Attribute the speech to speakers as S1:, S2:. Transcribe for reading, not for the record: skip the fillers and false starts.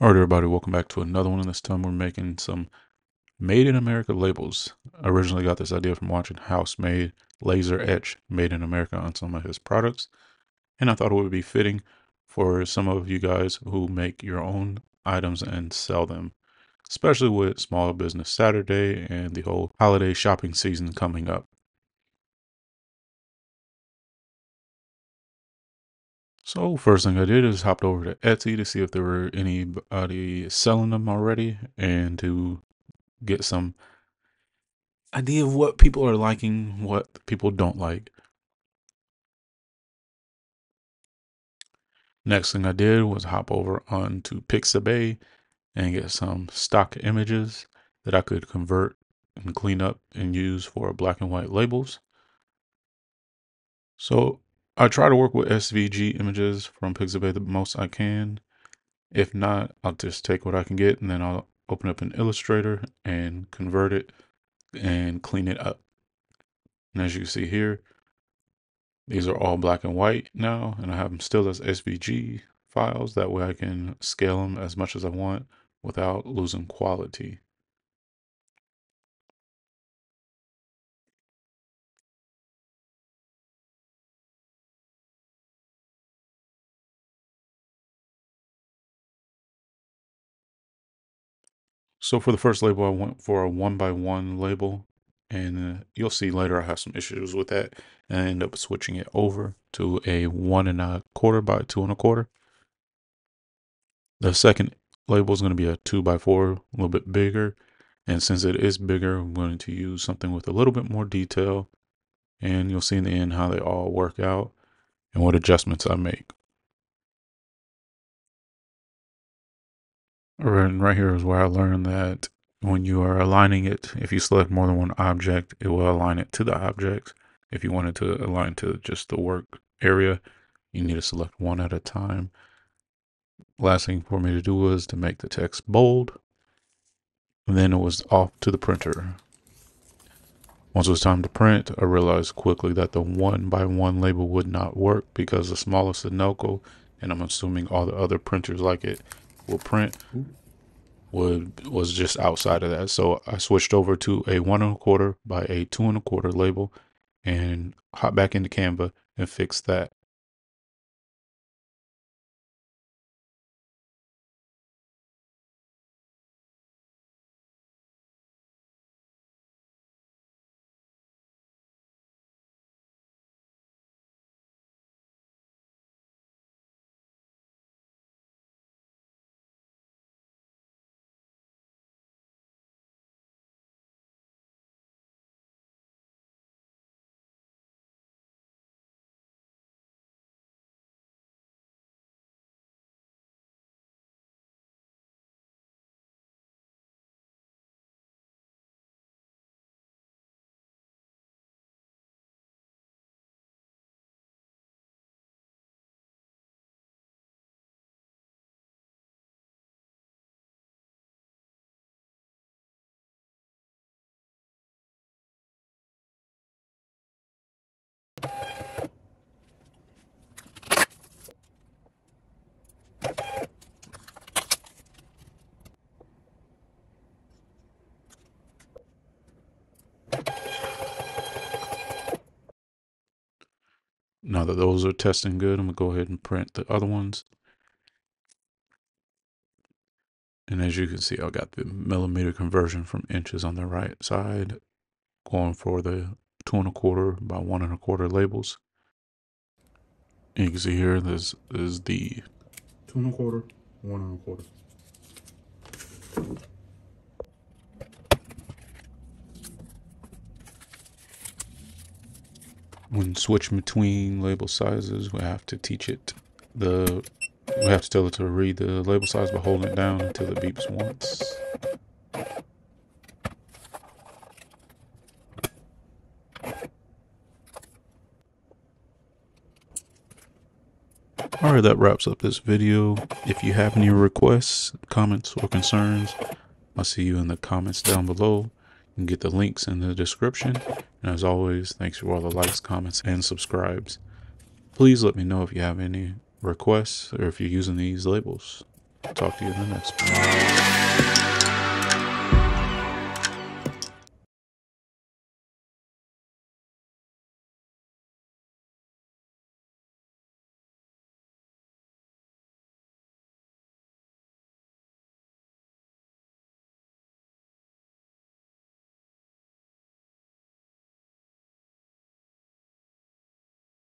S1: Alright everybody, welcome back to another one. This time we're making some Made in America labels. I originally got this idea from watching House Made laser etch Made in America on some of his products. And I thought it would be fitting for some of you guys who make your own items and sell them. Especially with Small Business Saturday and the whole holiday shopping season coming up. So first thing I did is hopped over to Etsy to see if there were anybody selling them already and to get some idea of what people are liking, what people don't like. Next thing I did was hop over onto Pixabay and get some stock images that I could convert and clean up and use for black and white labels. So I try to work with SVG images from Pixabay the most I can. If not, I'll just take what I can get and then I'll open up an Illustrator and convert it and clean it up. And as you can see here, these are all black and white now, and I have them still as SVG files. That way I can scale them as much as I want without losing quality. So for the first label, I went for a 1x1 label, and you'll see later I have some issues with that, and I end up switching it over to a 1.25 by 2.25. The second label is going to be a 2x4, a little bit bigger, and since it is bigger, I'm going to use something with a little bit more detail, and you'll see in the end how they all work out and what adjustments I make. And right here is where I learned that when you are aligning it, if you select more than one object, it will align it to the object. If you wanted to align to just the work area, you need to select one at a time. Last thing for me to do was to make the text bold. And then it was off to the printer. Once it was time to print, I realized quickly that the 1x1 label would not work because the smallest enKo, and I'm assuming all the other printers like it will print, was just outside of that. So I switched over to a 1.25 by a 2.25 label and hop back into Canva and fix that. Now that those are testing good, I'm gonna go ahead and print the other ones. And as you can see, I got the millimeter conversion from inches on the right side, going for the 2.25 by 1.25 labels. And you can see here, this is the 2.25, 1.25. When switching between label sizes, we have to teach it we have to tell it to read the label size by holding it down until it beeps once. Alright, that wraps up this video. If you have any requests, comments, or concerns, I'll see you in the comments down below. You can get the links in the description. And as always, thanks for all the likes, comments, and subscribes. Please let me know if you have any requests or if you're using these labels. Talk to you in the next one.